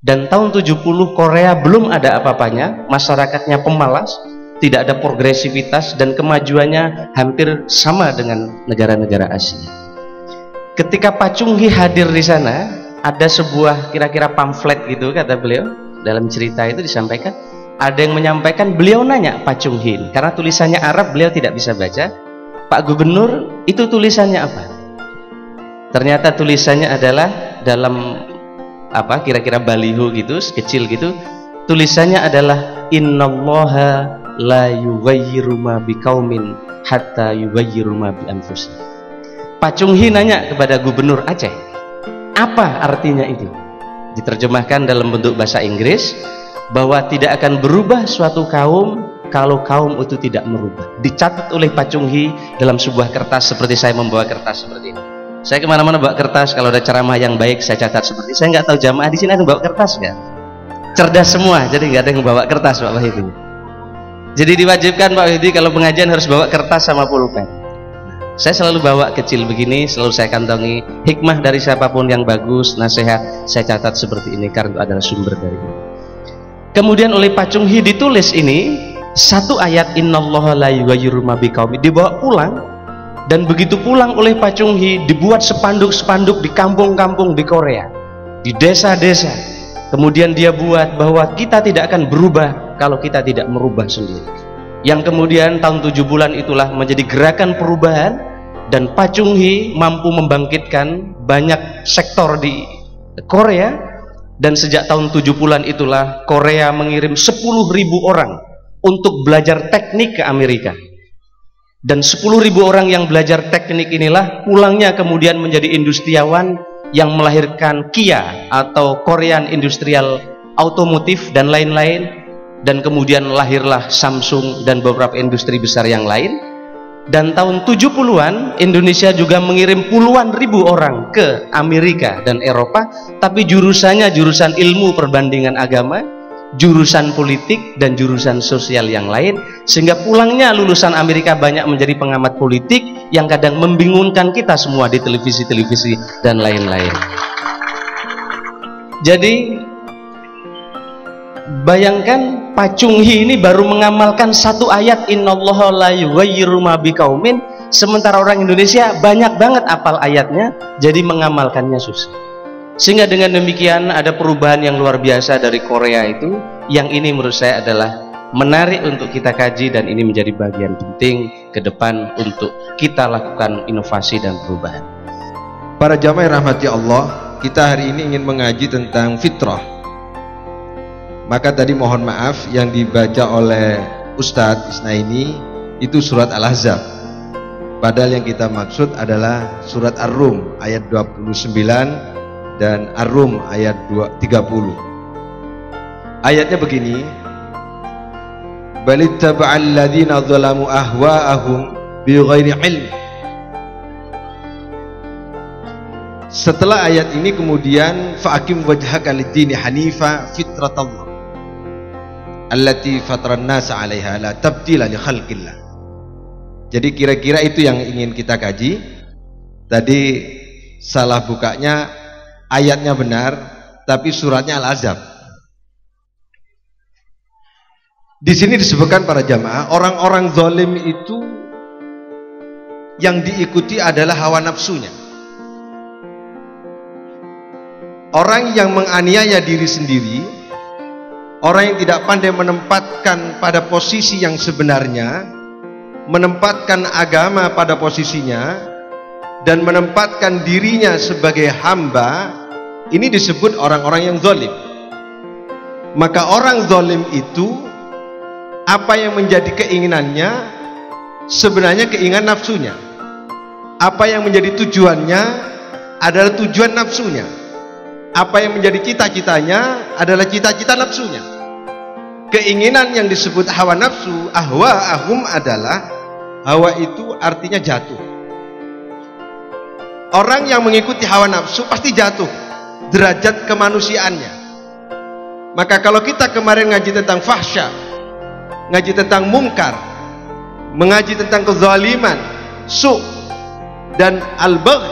Dan tahun 70 Korea belum ada apa-apanya, masyarakatnya pemalas, tidak ada progresivitas, dan kemajuannya hampir sama dengan negara-negara Asia. Ketika Pak Chung Hee hadir di sana, ada sebuah kira-kira pamflet gitu kata beliau. Dalam cerita itu disampaikan, ada yang menyampaikan, beliau nanya Pak Chung Hee, karena tulisannya Arab beliau tidak bisa baca, Pak Gubernur itu tulisannya apa? Ternyata tulisannya adalah dalam apa kira-kira baliho gitu, kecil gitu, tulisannya adalah innallaha la yughayyiru ma biqaumin hatta yughayyiru ma bi anfusihim. Pak Chung Hee nanya kepada Gubernur Aceh, apa artinya itu? Diterjemahkan dalam bentuk bahasa Inggris, bahwa tidak akan berubah suatu kaum kalau kaum itu tidak merubah. Dicatat oleh Pak Chung Hee dalam sebuah kertas, seperti saya membawa kertas seperti ini. Saya kemana-mana bawa kertas, kalau ada ceramah yang baik saya catat seperti ini. Saya nggak tahu jamaah di sini ada yang bawa kertas nggak? Cerdas semua, jadi nggak ada yang bawa kertas Pak Wahidi. Jadi diwajibkan Pak Wahidi kalau pengajian harus bawa kertas sama pulpen. Saya selalu bawa kecil begini, selalu saya kantongi. Hikmah dari siapapun yang bagus, nasihat, saya catat seperti ini karena itu adalah sumber dari ini. Kemudian oleh Pak Chung Hee ditulis ini satu ayat innallaha la yughayyiru ma biqaumin, dibawa pulang. Dan begitu pulang oleh Pak Chung Hee, dibuat spanduk-spanduk di kampung-kampung di Korea, di desa-desa. Kemudian dia buat bahwa kita tidak akan berubah kalau kita tidak merubah sendiri. Yang kemudian tahun 7 bulan itulah menjadi gerakan perubahan, dan Pak Chung Hee mampu membangkitkan banyak sektor di Korea. Dan sejak tahun 7 bulan itulah Korea mengirim 10.000 orang untuk belajar teknik ke Amerika. Dan 10.000 orang yang belajar teknik inilah pulangnya kemudian menjadi industriawan yang melahirkan Kia atau Korean Industrial Automotive dan lain-lain. Dan kemudian lahirlah Samsung dan beberapa industri besar yang lain. Dan tahun 70-an Indonesia juga mengirim puluhan ribu orang ke Amerika dan Eropa, tapi jurusannya jurusan ilmu perbandingan agama, jurusan politik dan jurusan sosial yang lain, sehingga pulangnya lulusan Amerika banyak menjadi pengamat politik yang kadang membingungkan kita semua di televisi-televisi dan lain-lain. Jadi bayangkan Pak Chung Hee ini baru mengamalkan satu ayat innallaha la yughayyiru ma biqaumin, sementara orang Indonesia banyak banget apal ayatnya, jadi mengamalkannya susah. Sehingga dengan demikian ada perubahan yang luar biasa dari Korea itu, yang ini menurut saya adalah menarik untuk kita kaji, dan ini menjadi bagian penting ke depan untuk kita lakukan inovasi dan perubahan. Para jamaah yang rahmati Allah, kita hari ini ingin mengaji tentang fitrah. Maka tadi mohon maaf yang dibaca oleh Ustadz Isnaini itu surat Al-Ahzab, padahal yang kita maksud adalah surat Ar-Rum ayat 29 dan Ar-Rum ayat 30. Ayatnya begini, balittaba'al ladzina dzalamu ahwa'ahum bighairi ilm. Setelah ayat ini kemudian fa'akim wajhaka lid-dini hanifa fitratallah allati fataran nasa 'alaiha la tabdila li khalqillah. Jadi kira-kira itu yang ingin kita kaji. Tadi salah bukanya, ayatnya benar tapi suratnya Al-Ahzab. Di sini disebutkan para jamaah, orang-orang zalim itu yang diikuti adalah hawa nafsunya. Orang yang menganiaya diri sendiri, orang yang tidak pandai menempatkan pada posisi yang sebenarnya, menempatkan agama pada posisinya, dan menempatkan dirinya sebagai hamba, ini disebut orang-orang yang zalim. Maka orang zalim itu, apa yang menjadi keinginannya sebenarnya keinginan nafsunya. Apa yang menjadi tujuannya adalah tujuan nafsunya. Apa yang menjadi cita-citanya adalah cita-cita nafsunya. Keinginan yang disebut hawa nafsu, ahwa'ahum adalah, hawa itu artinya jatuh. Orang yang mengikuti hawa nafsu pasti jatuh derajat kemanusiaannya. Maka kalau kita kemarin ngaji tentang fahsya, ngaji tentang mungkar, mengaji tentang kezaliman, su' dan al-bagh,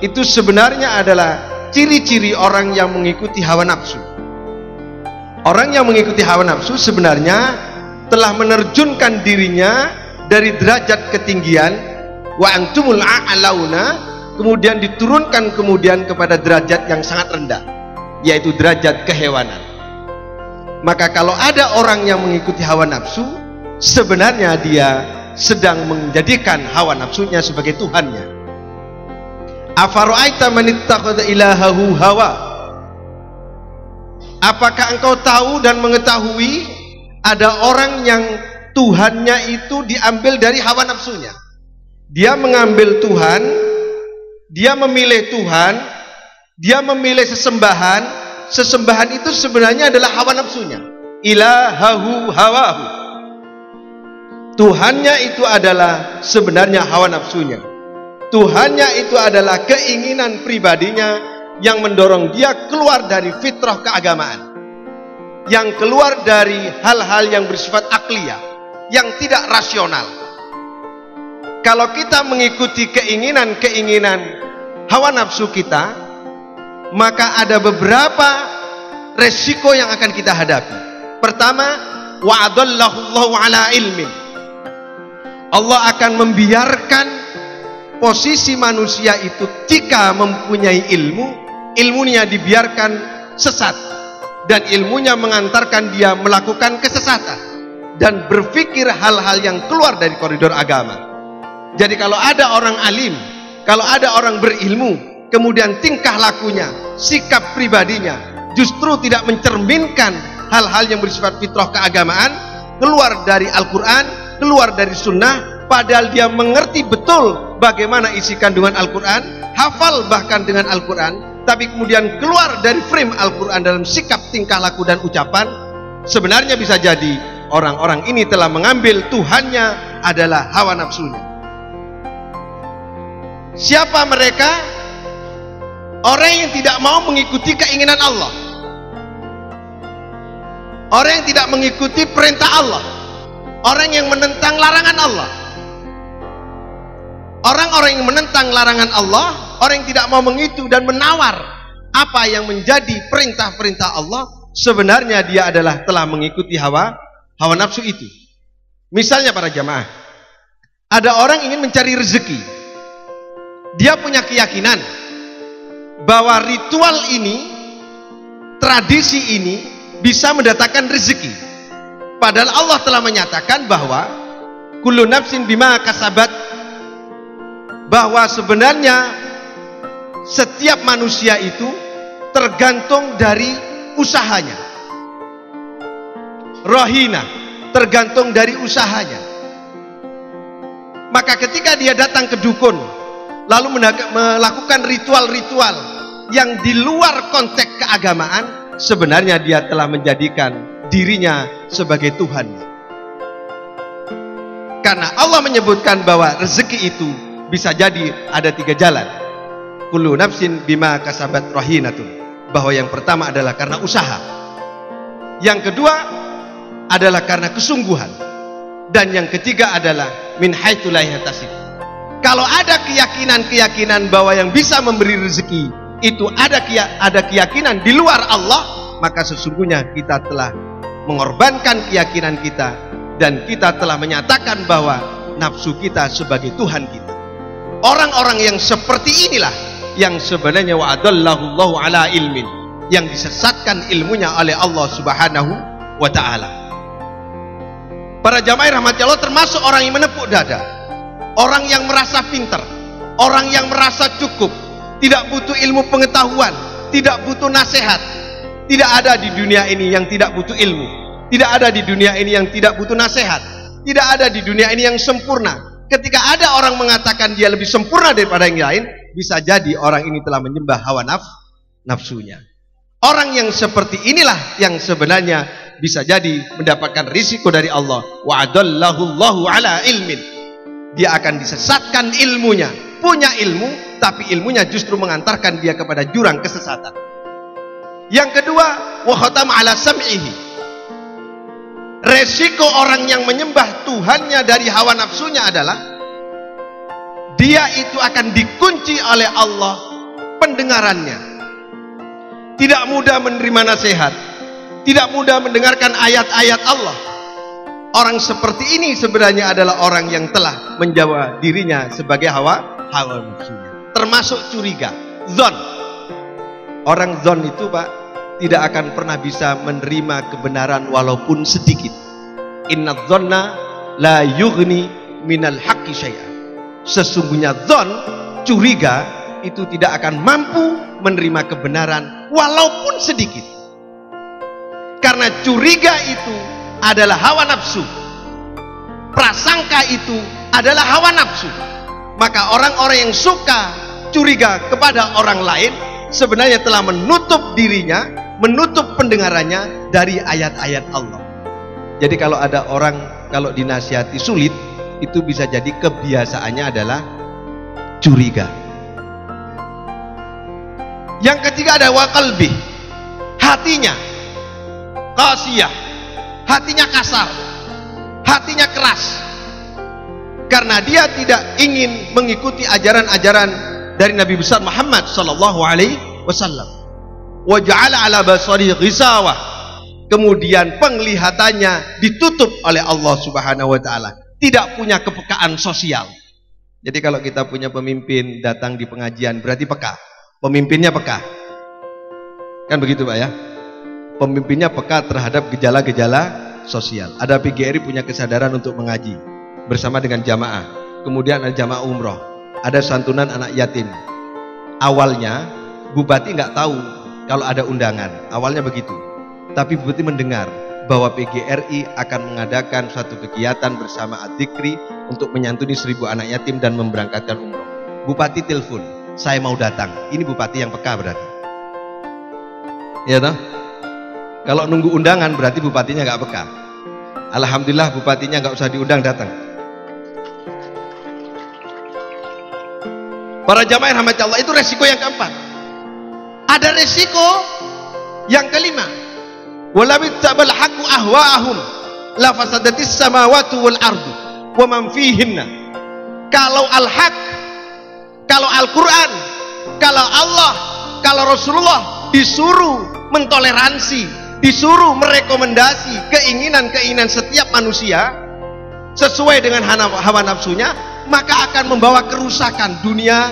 itu sebenarnya adalah ciri-ciri orang yang mengikuti hawa nafsu. Orang yang mengikuti hawa nafsu sebenarnya telah menerjunkan dirinya dari derajat ketinggian, wa antumul a'launa, kemudian diturunkan kemudian kepada derajat yang sangat rendah, yaitu derajat kehewanan. Maka kalau ada orang yang mengikuti hawa nafsu, sebenarnya dia sedang menjadikan hawa nafsunya sebagai Tuhannya. Afara'aita man ittakhadha ilahahu hawa. Apakah engkau tahu dan mengetahui ada orang yang Tuhannya itu diambil dari hawa nafsunya? Dia mengambil Tuhan, dia memilih Tuhan, dia memilih sesembahan. Sesembahan itu sebenarnya adalah hawa nafsunya. Ilahahu hawahu. Tuhannya itu adalah sebenarnya hawa nafsunya. Tuhannya itu adalah keinginan pribadinya yang mendorong dia keluar dari fitrah keagamaan, yang keluar dari hal-hal yang bersifat akliyah, yang tidak rasional. Kalau kita mengikuti keinginan-keinginan hawa nafsu kita, maka ada beberapa resiko yang akan kita hadapi. Pertama, wa'adallahu Allahu ala ilmin. Allah akan membiarkan posisi manusia itu jika mempunyai ilmu, ilmunya dibiarkan sesat, dan ilmunya mengantarkan dia melakukan kesesatan dan berpikir hal-hal yang keluar dari koridor agama. Jadi kalau ada orang alim, kalau ada orang berilmu, kemudian tingkah lakunya, sikap pribadinya justru tidak mencerminkan hal-hal yang bersifat fitrah keagamaan, keluar dari Al-Quran, keluar dari sunnah, padahal dia mengerti betul bagaimana isi kandungan Al-Quran, hafal bahkan dengan Al-Quran, tapi kemudian keluar dari frame Al-Quran dalam sikap, tingkah laku dan ucapan, sebenarnya bisa jadi orang-orang ini telah mengambil Tuhannya adalah hawa nafsunya. Siapa mereka? Orang yang tidak mau mengikuti keinginan Allah, orang yang tidak mengikuti perintah Allah, orang yang menentang larangan Allah. Orang-orang yang menentang larangan Allah, orang yang tidak mau mengitu dan menawar apa yang menjadi perintah-perintah Allah, sebenarnya dia adalah telah mengikuti hawa nafsu itu. Misalnya para jamaah, ada orang ingin mencari rezeki, dia punya keyakinan bahwa ritual ini, tradisi ini bisa mendatangkan rezeki, padahal Allah telah menyatakan bahwa kullu nafsin bima kasabat, bahwa sebenarnya setiap manusia itu tergantung dari usahanya. Rohina, tergantung dari usahanya. Maka ketika dia datang ke dukun, lalu melakukan ritual-ritual yang di luar konteks keagamaan, sebenarnya dia telah menjadikan dirinya sebagai Tuhan. Karena Allah menyebutkan bahwa rezeki itu bisa jadi ada 3 jalan. Kullu nafsin bima kasabat rahinatun. Bahwa yang pertama adalah karena usaha, yang kedua adalah karena kesungguhan, dan yang ketiga adalah min haitsu la yahtasib. Kalau ada keyakinan-keyakinan bahwa yang bisa memberi rezeki itu ada keyakinan di luar Allah, maka sesungguhnya kita telah mengorbankan keyakinan kita, dan kita telah menyatakan bahwa nafsu kita sebagai Tuhan kita. Orang-orang yang seperti inilah yang sebenarnya wa'adallahu Allahu ala ilmin, yang disesatkan ilmunya oleh Allah Subhanahu wa ta'ala. Para jamaah rahmati Allah, termasuk orang yang menepuk dada, orang yang merasa pintar, orang yang merasa cukup, tidak butuh ilmu pengetahuan, tidak butuh nasihat. Tidak ada di dunia ini yang tidak butuh ilmu, tidak ada di dunia ini yang tidak butuh nasihat, tidak ada di dunia ini yang sempurna. Ketika ada orang mengatakan dia lebih sempurna daripada yang lain, bisa jadi orang ini telah menyembah hawa nafsunya. Orang yang seperti inilah yang sebenarnya bisa jadi mendapatkan risiko dari Allah. Wa'adallahu Allahu ala ilmin. Dia akan disesatkan ilmunya, punya ilmu, tapi ilmunya justru mengantarkan dia kepada jurang kesesatan. Yang kedua, wa khatama ala sam'ihi. Resiko orang yang menyembah Tuhannya dari hawa nafsunya adalah dia itu akan dikunci oleh Allah pendengarannya, tidak mudah menerima nasihat, tidak mudah mendengarkan ayat-ayat Allah. Orang seperti ini sebenarnya adalah orang yang telah menjawa dirinya sebagai hawa nafsunya, termasuk curiga, zon. Orang zon itu, Pak, tidak akan pernah bisa menerima kebenaran walaupun sedikit. Inna dzonna la yughni minal haqqi syai'an. Sesungguhnya zon, curiga, itu tidak akan mampu menerima kebenaran walaupun sedikit. Karena curiga itu adalah hawa nafsu, prasangka itu adalah hawa nafsu. Maka orang-orang yang suka curiga kepada orang lain sebenarnya telah menutup dirinya, menutup pendengarannya dari ayat-ayat Allah. Jadi kalau ada orang, kalau dinasihati sulit, itu bisa jadi kebiasaannya adalah curiga. Yang ketiga ada waqalbi, hatinya qasiyah, hatinya kasar, hatinya keras, karena dia tidak ingin mengikuti ajaran-ajaran dari Nabi besar Muhammad sallallahu alaihi wasallam. Wa ja'ala 'ala basari ghisawah, kemudian penglihatannya ditutup oleh Allah Subhanahu wa taala, tidak punya kepekaan sosial. Jadi kalau kita punya pemimpin datang di pengajian berarti peka, pemimpinnya peka, kan begitu Pak ya? Pemimpinnya peka terhadap gejala-gejala sosial. Ada PGRI punya kesadaran untuk mengaji bersama dengan jamaah, kemudian ada jamaah umroh, ada santunan anak yatim. Awalnya bupati nggak tahu kalau ada undangan, awalnya begitu. Tapi bupati mendengar bahwa PGRI akan mengadakan suatu kegiatan bersama Ad-Dzikri untuk menyantuni 1000 anak yatim dan memberangkatkan umroh. Bupati telepon, saya mau datang. Ini bupati yang peka berarti. Ya toh? Kalau nunggu undangan berarti bupatinya nggak peka. Alhamdulillah bupatinya nggak usah diundang, datang. Para jamaah yang rahmati Allah, itu resiko yang keempat. Ada resiko yang kelima. Walau tabal haqqu ahwa'ahum la fasadatis samawati wal ardu wa man fihinna. Kalau al-haq, kalau Al-Qur'an, kalau Allah, kalau Rasulullah disuruh mentoleransi, disuruh merekomendasi keinginan-keinginan setiap manusia sesuai dengan hawa nafsunya, maka akan membawa kerusakan dunia,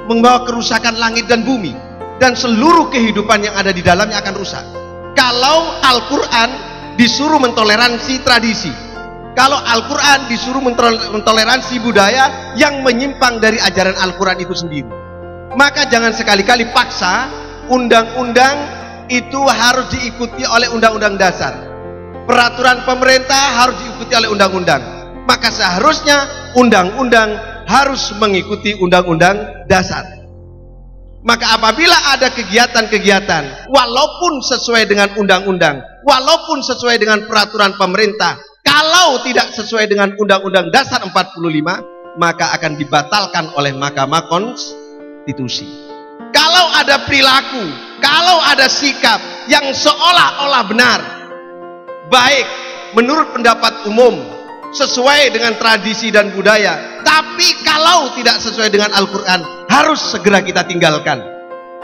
membawa kerusakan langit dan bumi, dan seluruh kehidupan yang ada di dalamnya akan rusak. Kalau Al-Quran disuruh mentoleransi tradisi, kalau Al-Quran disuruh mentoleransi budaya yang menyimpang dari ajaran Al-Quran itu sendiri, maka jangan sekali-kali paksa undang-undang itu harus diikuti oleh undang-undang dasar. Peraturan pemerintah harus diikuti oleh undang-undang. Maka seharusnya undang-undang harus mengikuti undang-undang dasar. Maka apabila ada kegiatan-kegiatan walaupun sesuai dengan undang-undang, walaupun sesuai dengan peraturan pemerintah, kalau tidak sesuai dengan undang-undang dasar 45, maka akan dibatalkan oleh Mahkamah Konstitusi. Kalau ada perilaku, kalau ada sikap yang seolah-olah benar, baik menurut pendapat umum, sesuai dengan tradisi dan budaya, tapi kalau tidak sesuai dengan Al-Quran, harus segera kita tinggalkan.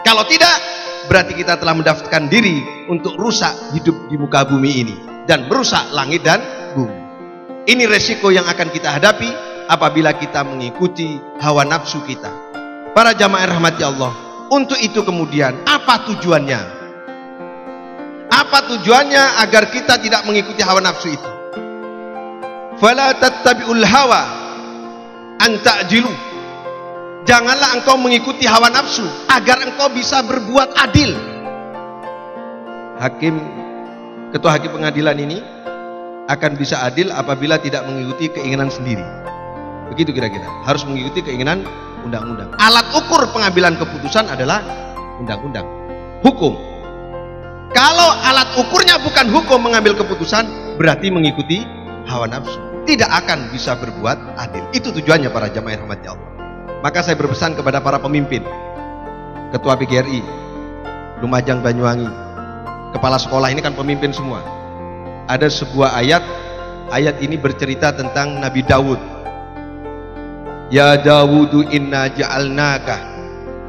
Kalau tidak, berarti kita telah mendaftarkan diri untuk rusak hidup di muka bumi ini dan merusak langit dan bumi. Ini resiko yang akan kita hadapi apabila kita mengikuti hawa nafsu kita. Para jamaah rahmati Allah, untuk itu kemudian apa tujuannya? Apa tujuannya agar kita tidak mengikuti hawa nafsu itu? Fala tattabi'ul hawa an ta'jilu. Janganlah engkau mengikuti hawa nafsu agar engkau bisa berbuat adil. Ketua hakim pengadilan ini akan bisa adil apabila tidak mengikuti keinginan sendiri. Begitu kira-kira. Harus mengikuti keinginan undang-undang. Alat ukur pengambilan keputusan adalah undang-undang, hukum. Kalau alat ukurnya bukan hukum mengambil keputusan, berarti mengikuti hawa nafsu, tidak akan bisa berbuat adil. Itu tujuannya para jamaah rahmati Allah. Maka saya berpesan kepada para pemimpin, Ketua PGRI, Lumajang, Banyuwangi, kepala sekolah, ini kan pemimpin semua. Ada sebuah ayat ini bercerita tentang Nabi Daud. Ya Dawudu inna ja'alnaka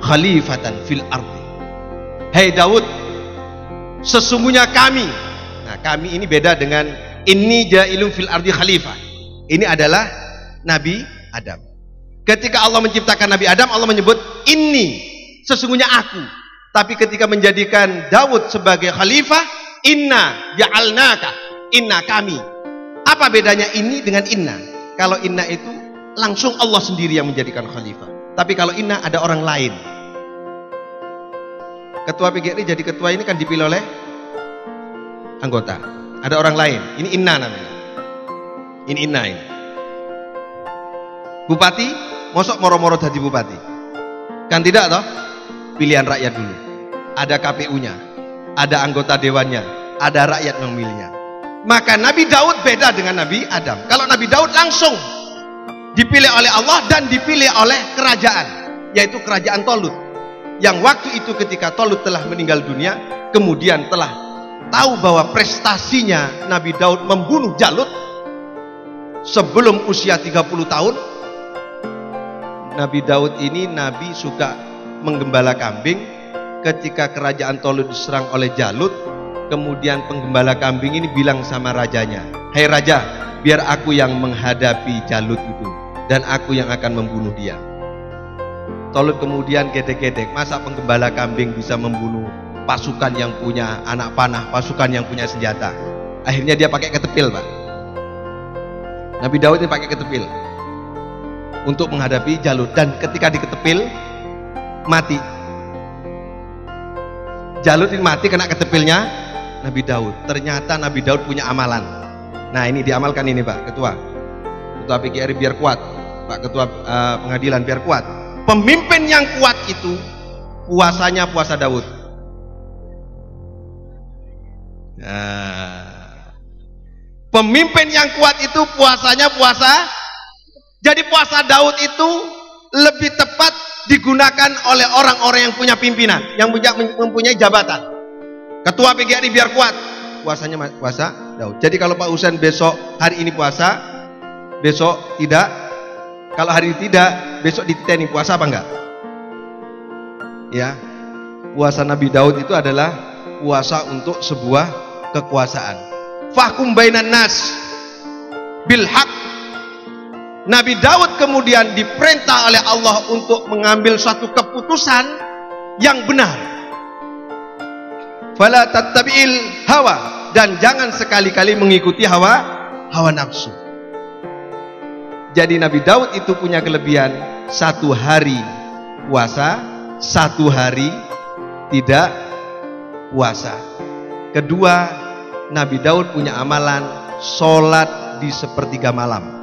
khalifatan fil ardi. Hei Daud, sesungguhnya kami kami ini beda dengan inni ja'ilun fil ardi khalifah. Ini adalah Nabi Adam. Ketika Allah menciptakan Nabi Adam, Allah menyebut inni, sesungguhnya aku. Tapi ketika menjadikan Daud sebagai khalifah, inna ja'alnaka, inna kami. Apa bedanya ini dengan inna? Kalau inna itu langsung Allah sendiri yang menjadikan khalifah. Tapi kalau inna ada orang lain. Ketua PGRI jadi ketua ini kan dipilih oleh anggota. Ada orang lain. Ini inna namanya. Ini inna ini. Bupati, mosok moro-moro jadi bupati. Kan tidak toh? Pilihan rakyat dulu. Ada KPU-nya, ada anggota dewannya, ada rakyat yang memilihnya. Maka Nabi Daud beda dengan Nabi Adam. Kalau Nabi Daud langsung dipilih oleh Allah dan dipilih oleh kerajaan, yaitu kerajaan Tolut. Yang waktu itu ketika Tolut telah meninggal dunia, kemudian telah tahu bahwa prestasinya Nabi Daud membunuh Jalut sebelum usia 30 tahun. Nabi Daud ini nabi suka menggembala kambing. Ketika kerajaan Tolut diserang oleh Jalut, kemudian penggembala kambing ini bilang sama rajanya, "Hai raja, biar aku yang menghadapi Jalut itu dan aku yang akan membunuh dia." Tolut kemudian gedek-gedek, masa penggembala kambing bisa membunuh pasukan yang punya anak panah, pasukan yang punya senjata. Akhirnya dia pakai ketepil, Pak. Nabi Daud ini pakai ketepil untuk menghadapi Jalut, dan ketika diketepil mati. Jalut ini mati kena ketepilnya Nabi Daud. Ternyata Nabi Daud punya amalan. Nah, ini diamalkan ini, Pak Ketua. Ketua PGRI biar kuat, Pak Ketua pengadilan biar kuat. Pemimpin yang kuat itu puasanya puasa Daud. Nah, pemimpin yang kuat itu puasanya puasa. Jadi puasa Daud itu lebih tepat digunakan oleh orang-orang yang punya pimpinan, yang mempunyai jabatan. Ketua PGRI biar kuat, puasanya puasa Daud. Jadi kalau Pak Husain besok hari ini puasa, besok tidak. Kalau hari ini tidak, besok dititeni puasa apa enggak? Ya, puasa Nabi Daud itu adalah puasa untuk sebuah kekuasaan. Fahkum bainan nas bil haq. Nabi Daud kemudian diperintah oleh Allah untuk mengambil suatu keputusan yang benar. Fala tattabi'il hawa, dan jangan sekali-kali mengikuti hawa nafsu. Jadi Nabi Daud itu punya kelebihan, satu hari puasa, satu hari tidak puasa. Kedua, Nabi Daud punya amalan sholat di sepertiga malam.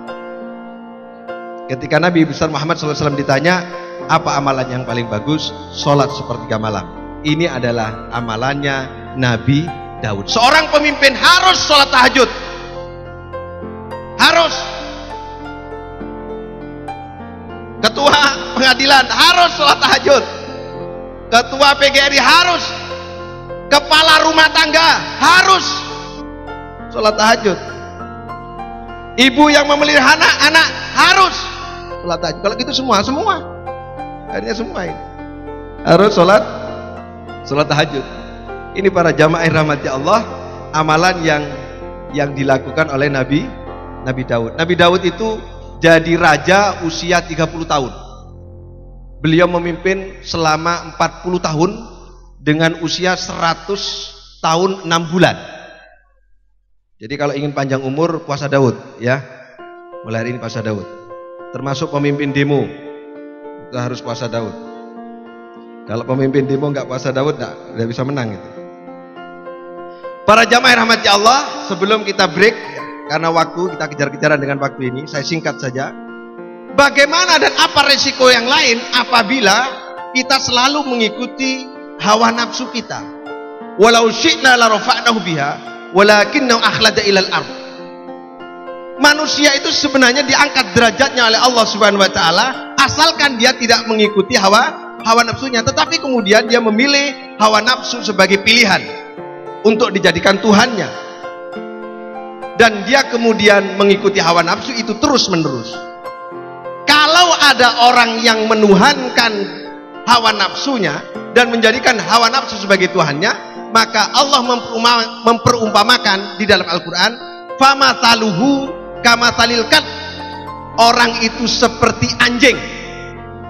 Ketika Nabi besar Muhammad SAW ditanya, apa amalan yang paling bagus? Sholat sepertiga malam. Ini adalah amalannya Nabi Daud. Seorang pemimpin harus sholat tahajud. Harus. Ketua pengadilan harus sholat tahajud. Ketua PGRI harus. Kepala rumah tangga harus sholat tahajud. Ibu yang memelihara anak harus sholat tahajud. Kalau gitu semua akhirnya semua ini harus sholat tahajud. Ini para jamaah rahmat Allah, amalan yang dilakukan oleh Nabi Daud. Nabi Daud itu jadi raja usia 30 tahun. Beliau memimpin selama 40 tahun dengan usia 100 tahun 6 bulan. Jadi kalau ingin panjang umur, puasa Daud ya. Mulai hari ini puasa Daud. Termasuk pemimpin demo, kita harus puasa Daud. Kalau pemimpin demo nggak puasa Daud, nggak bisa menang itu. Para jamaah rahmati Allah, sebelum kita break, karena waktu kita kejar-kejaran dengan waktu ini, saya singkat saja. Bagaimana dan apa resiko yang lain apabila kita selalu mengikuti hawa nafsu kita? Walau syi'na la rafa'nahu biha, walakinnahu akhlada ilal ardh. Manusia itu sebenarnya diangkat derajatnya oleh Allah Subhanahu wa taala asalkan dia tidak mengikuti hawa nafsunya, tetapi kemudian dia memilih hawa nafsu sebagai pilihan untuk dijadikan Tuhannya. Dan dia kemudian mengikuti hawa nafsu itu terus-menerus. Kalau ada orang yang menuhankan hawa nafsunya dan menjadikan hawa nafsu sebagai Tuhannya, maka Allah memperumpamakan di dalam Al-Quran, famataluhu kamatalil kalb, orang itu seperti anjing,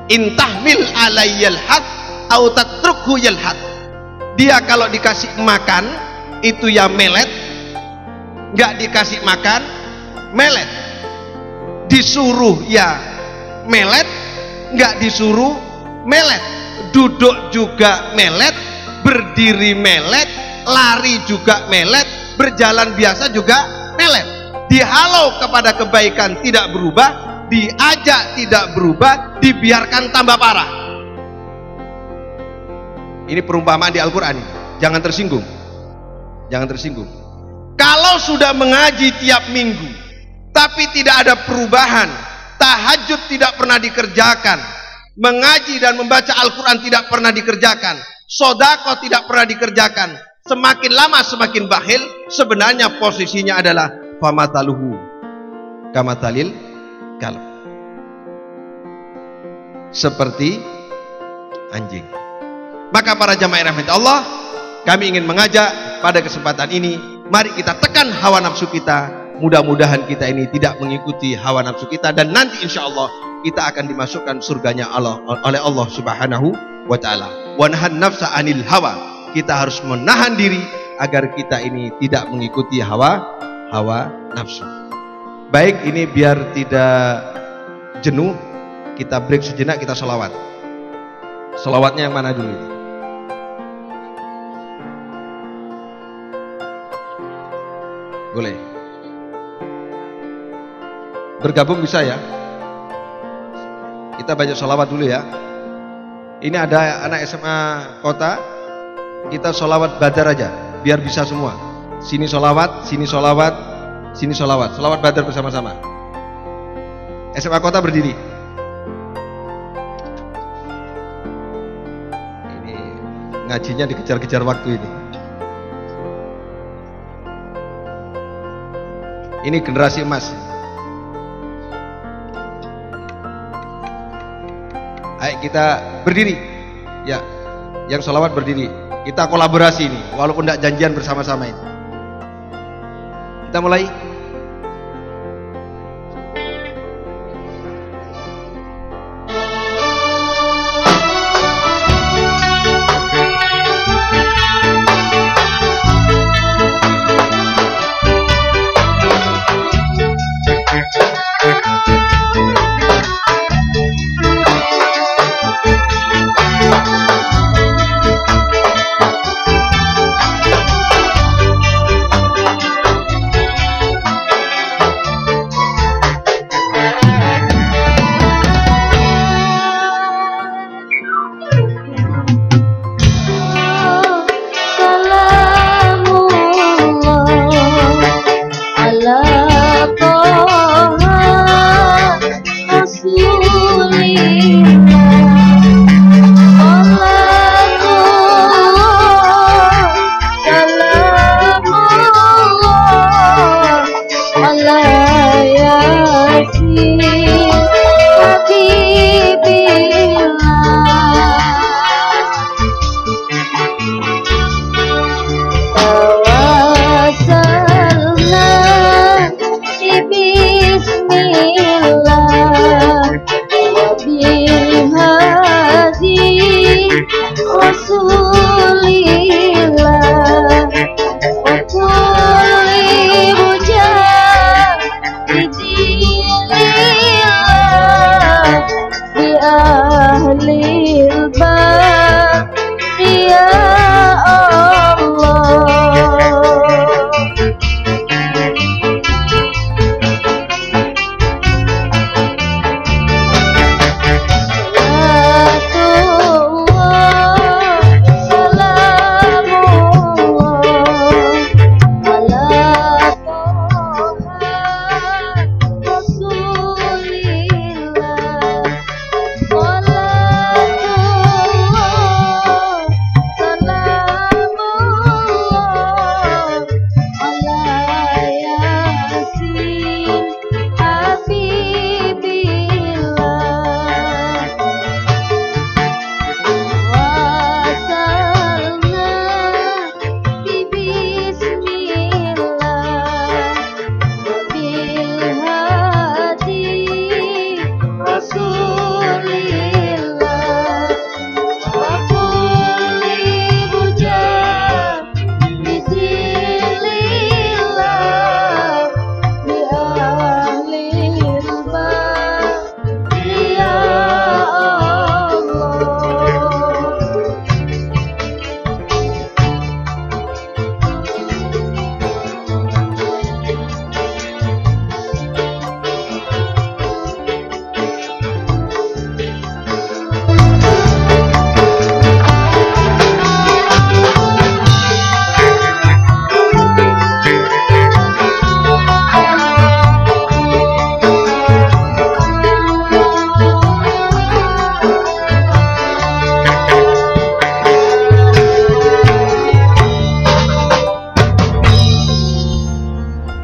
intahmil alayyal had au tatrukhu yalhad. Dia kalau dikasih makan itu ya melet, nggak dikasih makan melet, disuruh ya melet, nggak disuruh melet, duduk juga melet, berdiri melet, lari juga melet, berjalan biasa juga melet. Dihalau kepada kebaikan tidak berubah, diajak tidak berubah, dibiarkan tambah parah. Ini perumpamaan di Al-Quran, jangan tersinggung, jangan tersinggung. Kalau sudah mengaji tiap minggu tapi tidak ada perubahan, tahajud tidak pernah dikerjakan, mengaji dan membaca Al-Quran tidak pernah dikerjakan, sedekah tidak pernah dikerjakan, semakin lama semakin bakhil, sebenarnya posisinya adalah famataluhu kamatalil kalb, seperti anjing. Maka para jamaah rahmat Allah, kami ingin mengajak pada kesempatan ini, mari kita tekan hawa nafsu kita. Mudah-mudahan kita ini tidak mengikuti hawa nafsu kita, dan nanti insya Allah kita akan dimasukkan surganya Allah oleh Allah Subhanahu wa Ta'ala. Wa nahan nafsa anil hawa, kita harus menahan diri agar kita ini tidak mengikuti hawa nafsu. Baik, ini biar tidak jenuh, kita break sejenak, kita sholawat. Sholawatnya yang mana dulu ini? Boleh bergabung bisa ya, kita baca sholawat dulu ya. Ini ada anak SMA kota, kita sholawat badar aja biar bisa semua. Sini sholawat, sini sholawat, sini sholawat, sholawat badar bersama-sama. SMA kota berdiri. Ini ngajinya dikejar-kejar waktu ini. Ini generasi emas. Ayo kita berdiri. Ya, yang sholawat berdiri. Kita kolaborasi ini, walaupun tidak janjian bersama-sama ini. Kita mulai.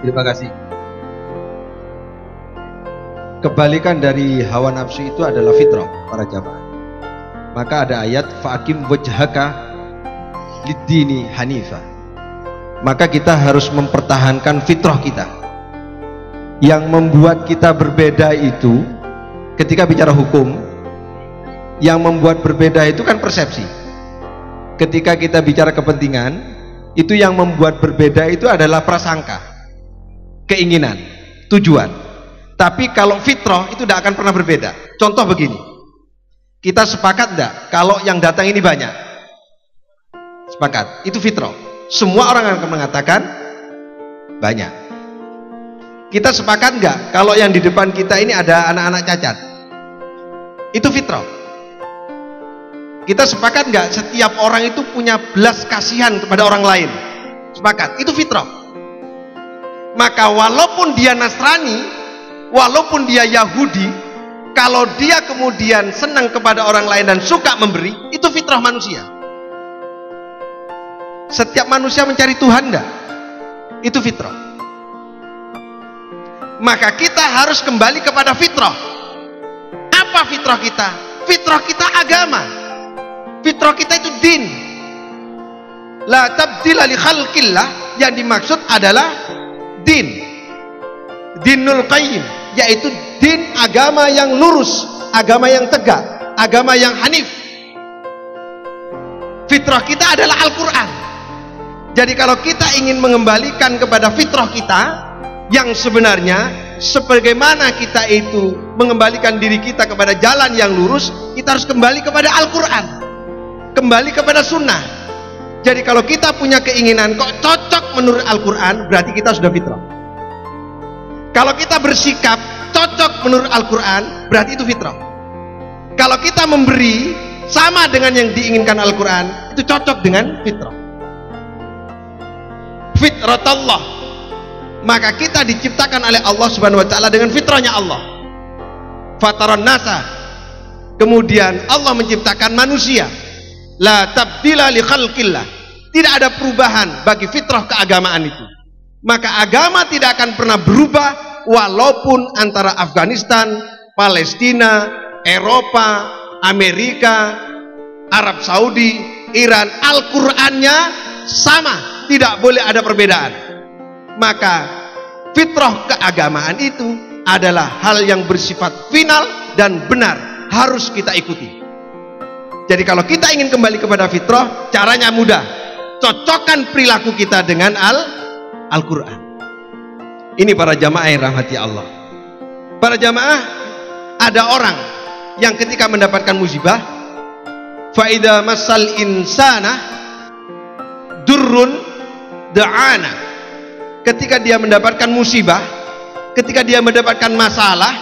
Terima kasih. Kebalikan dari hawa nafsu itu adalah fitrah para jamaah. Maka ada ayat fa'akim wajhaka lid-dini hanifah. Maka kita harus mempertahankan fitrah kita. Yang membuat kita berbeda itu ketika bicara hukum, yang membuat berbeda itu kan persepsi. Ketika kita bicara kepentingan, itu yang membuat berbeda itu adalah prasangka, keinginan, tujuan. Tapi kalau fitrah itu tidak akan pernah berbeda. Contoh begini, kita sepakat tidak kalau yang datang ini banyak? Sepakat, itu fitrah. Semua orang akan mengatakan banyak. Kita sepakat nggak kalau yang di depan kita ini ada anak-anak cacat? Itu fitrah. Kita sepakat nggak setiap orang itu punya belas kasihan kepada orang lain? Sepakat, itu fitrah. Maka walaupun dia Nasrani, walaupun dia Yahudi, kalau dia kemudian senang kepada orang lain dan suka memberi, itu fitrah manusia. Setiap manusia mencari Tuhan enggak? Itu fitrah. Maka kita harus kembali kepada fitrah. Apa fitrah kita? Fitrah kita agama. Fitrah kita itu din. La tabdila li khalqillah, yang dimaksud adalah din. Dinul qayyim, yaitu din, agama yang lurus, agama yang tegak, agama yang hanif. Fitrah kita adalah Al-Quran. Jadi kalau kita ingin mengembalikan kepada fitrah kita yang sebenarnya, sebagaimana kita itu mengembalikan diri kita kepada jalan yang lurus, kita harus kembali kepada Al-Quran, kembali kepada sunnah. Jadi kalau kita punya keinginan kok cocok menurut Al-Quran, berarti kita sudah fitrah. Kalau kita bersikap cocok menurut Al-Quran, berarti itu fitrah. Kalau kita memberi sama dengan yang diinginkan Al-Quran, itu cocok dengan fitrah. Fitratullah. Maka kita diciptakan oleh Allah Subhanahu wa taala dengan fitrahnya Allah. Fataran nasa. Kemudian Allah menciptakan manusia. La tabdila li khalqillah. Tidak ada perubahan bagi fitrah keagamaan itu. Maka agama tidak akan pernah berubah walaupun antara Afghanistan, Palestina, Eropa, Amerika, Arab Saudi, Iran, Al-Qur'annya sama, tidak boleh ada perbedaan. Maka fitrah keagamaan itu adalah hal yang bersifat final dan benar, harus kita ikuti. Jadi kalau kita ingin kembali kepada fitrah, caranya mudah. Cocokkan perilaku kita dengan Al-Quran. Ini para jamaah yang rahmati Allah. Para jamaah, ada orang yang ketika mendapatkan musibah, faida masal insana durrun da'ana. Ketika dia mendapatkan musibah, ketika dia mendapatkan masalah,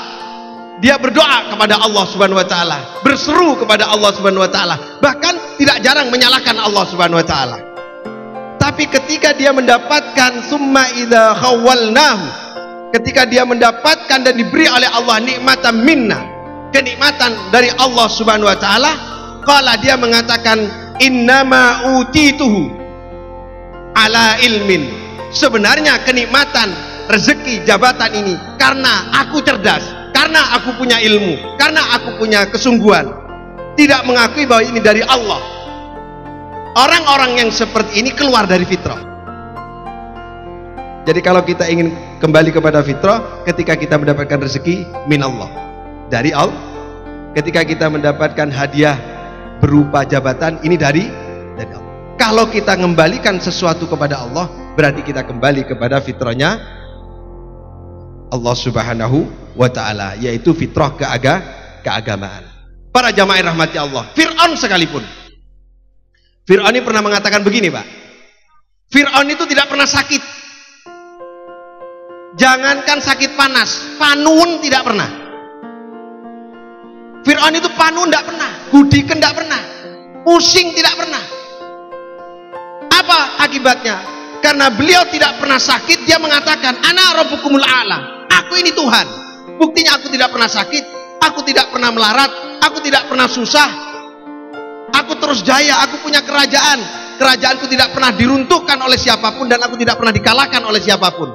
dia berdoa kepada Allah Subhanahu wa taala, berseru kepada Allah Subhanahu wa taala, bahkan tidak jarang menyalahkan Allah Subhanahu wa taala. Tapi ketika dia mendapatkan summa idza khawalnahu, ketika dia mendapatkan dan diberi oleh Allah nikmatan minna, kenikmatan dari Allah Subhanahu wa taala, qala, dia mengatakan innama utituhu ala ilmin. Sebenarnya kenikmatan rezeki jabatan ini karena aku cerdas, karena aku punya ilmu, karena aku punya kesungguhan. Tidak mengakui bahwa ini dari Allah. Orang-orang yang seperti ini keluar dari fitrah. Jadi kalau kita ingin kembali kepada fitrah, ketika kita mendapatkan rezeki min Allah, dari Allah. Ketika kita mendapatkan hadiah berupa jabatan, ini dari Allah. Kalau kita mengembalikan sesuatu kepada Allah, berarti kita kembali kepada fitrahnya Allah Subhanahu wa ta'ala, yaitu fitrah keagamaan. Para jamaah rahmati Allah, Fir'aun sekalipun, Fir'aun ini pernah mengatakan begini, Pak. Fir'aun itu tidak pernah sakit. Jangankan sakit panas, panun tidak pernah. Fir'aun itu panun tidak pernah, gudikan tidak pernah, pusing tidak pernah. Apa akibatnya? Karena beliau tidak pernah sakit, dia mengatakan ana rabbukumul a'la, aku ini Tuhan. Buktinya aku tidak pernah sakit, aku tidak pernah melarat, aku tidak pernah susah, aku terus jaya, aku punya kerajaan. Kerajaanku tidak pernah diruntuhkan oleh siapapun, dan aku tidak pernah dikalahkan oleh siapapun.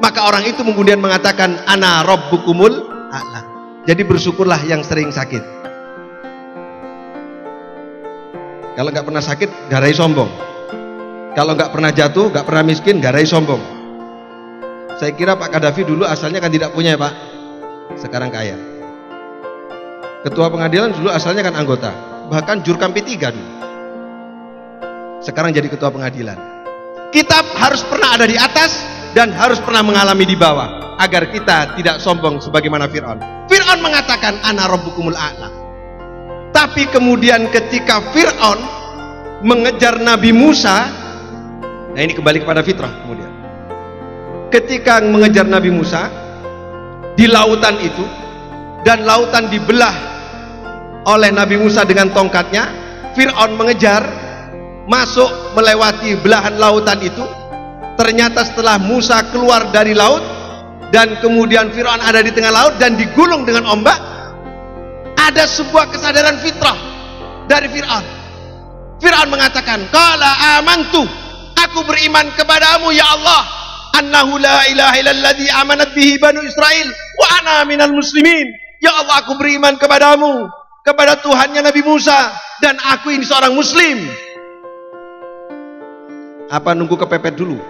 Maka orang itu kemudian mengatakan ana rabbukumul a'la. Jadi bersyukurlah yang sering sakit. Kalau nggak pernah sakit, garai sombong. Kalau nggak pernah jatuh, nggak pernah miskin, garai sombong. Saya kira Pak Qaddafi dulu asalnya kan tidak punya ya Pak, sekarang kaya. Ketua pengadilan dulu asalnya kan anggota, bahkan jurkam P3 dulu. Sekarang jadi ketua pengadilan. Kita harus pernah ada di atas dan harus pernah mengalami di bawah, agar kita tidak sombong sebagaimana Fir'aun. Fir'aun mengatakan ana rabbukumul a'la. Tapi kemudian ketika Fir'aun mengejar Nabi Musa, nah ini kembali kepada fitrah kemudian. Ketika mengejar Nabi Musa di lautan itu, dan lautan dibelah oleh Nabi Musa dengan tongkatnya, Fir'aun mengejar, masuk melewati belahan lautan itu. Ternyata setelah Musa keluar dari laut dan kemudian Fir'aun ada di tengah laut dan digulung dengan ombak, ada sebuah kesadaran fitrah dari Fir'aun. Fir'aun mengatakan, qala amantu, aku beriman kepadamu ya Allah, annahu la ilaha illalladzi amanat bihi banu Israil wa ana minal muslimin. Ya Allah, aku beriman kepadamu, kepada Tuhannya Nabi Musa, dan aku ini seorang muslim. Apa nunggu kepepet dulu?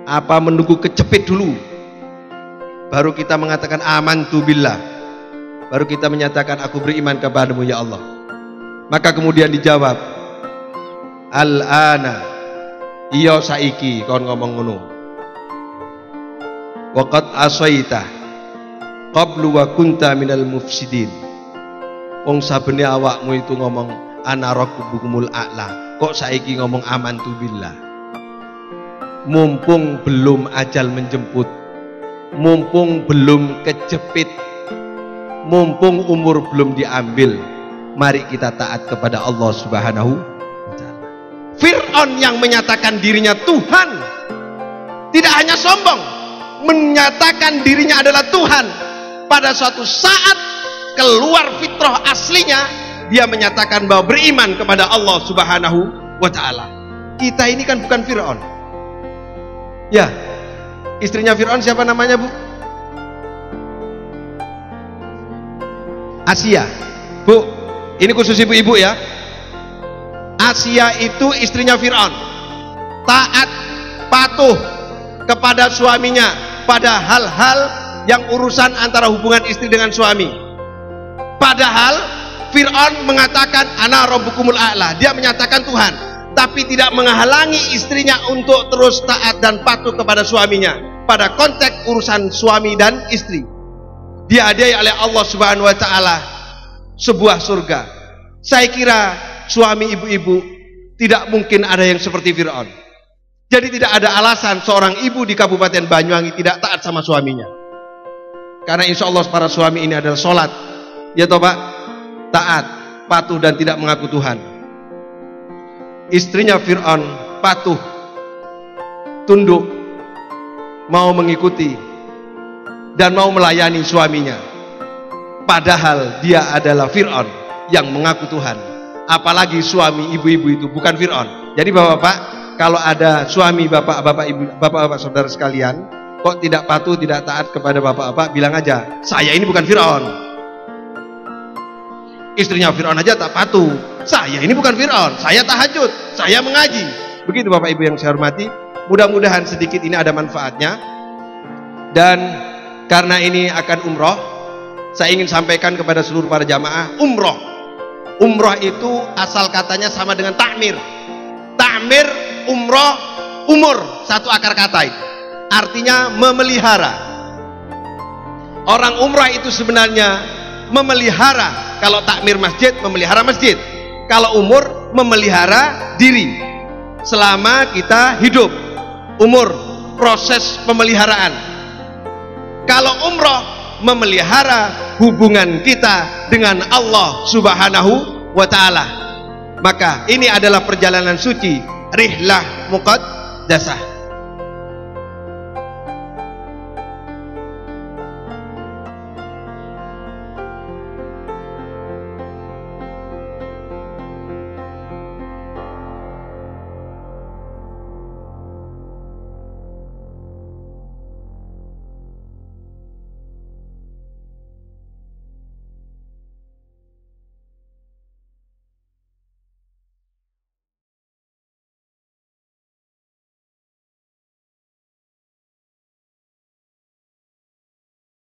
Apa menunggu kecepit dulu? Baru kita mengatakan amantu billah. Baru kita menyatakan aku beriman kepadamu ya Allah. Maka kemudian dijawab, al-ana, iya saiki kon ngomong ngono. Waqad asaita qablu wa kunta minal mufsidin. Wong sabene awakmu itu ngomong ana rabbukumul a'la, kok saiki ngomong amantu billah. Mumpung belum ajal menjemput, mumpung belum kejepit, mumpung umur belum diambil, mari kita taat kepada Allah Subhanahu wa ta'ala. Fir'aun yang menyatakan dirinya Tuhan, tidak hanya sombong, menyatakan dirinya adalah Tuhan, pada suatu saat keluar fitrah aslinya, dia menyatakan bahwa beriman kepada Allah Subhanahu wa ta'ala. Kita ini kan bukan Fir'aun. Ya, istrinya Fir'aun siapa namanya Bu? Asia. Bu, ini khusus ibu-ibu ya. Asia itu istrinya Fir'aun, taat, patuh kepada suaminya pada hal-hal yang urusan antara hubungan istri dengan suami. Padahal Fir'aun mengatakan ana rabbukumul a'la, dia menyatakan Tuhan, tapi tidak menghalangi istrinya untuk terus taat dan patuh kepada suaminya pada konteks urusan suami dan istri. Dihadiahi oleh Allah Subhanahu wa ta'ala sebuah surga. Saya kira suami ibu-ibu tidak mungkin ada yang seperti Fir'aun. Jadi tidak ada alasan seorang ibu di Kabupaten Banyuwangi tidak taat sama suaminya. Karena insya Allah para suami ini adalah sholat, ya toh Pak, taat, patuh dan tidak mengaku Tuhan. Istrinya Fir'aun patuh, tunduk, mau mengikuti dan mau melayani suaminya. Padahal dia adalah Fir'aun yang mengaku Tuhan. Apalagi suami ibu-ibu itu bukan Fir'aun. Jadi bapak-bapak, kalau ada suami bapak-bapak ibu, bapak-bapak saudara sekalian kok tidak patuh, tidak taat kepada bapak-bapak, bilang aja, saya ini bukan Fir'aun. Istrinya Fir'aun aja tak patuh, saya ini bukan Fir'aun, saya tahajud, saya mengaji. Begitu Bapak Ibu yang saya hormati. Mudah-mudahan sedikit ini ada manfaatnya. Dan karena ini akan umroh, saya ingin sampaikan kepada seluruh para jamaah, umroh itu asal katanya sama dengan takmir. Takmir, umroh, umur, satu akar kata itu. Artinya memelihara. Orang umrah itu sebenarnya memelihara. Kalau takmir masjid, memelihara masjid. Kalau umur, memelihara diri selama kita hidup. Umur, proses pemeliharaan. Kalau umroh, memelihara hubungan kita dengan Allah Subhanahu wa ta'ala. Maka ini adalah perjalanan suci, rihlah muqaddasah.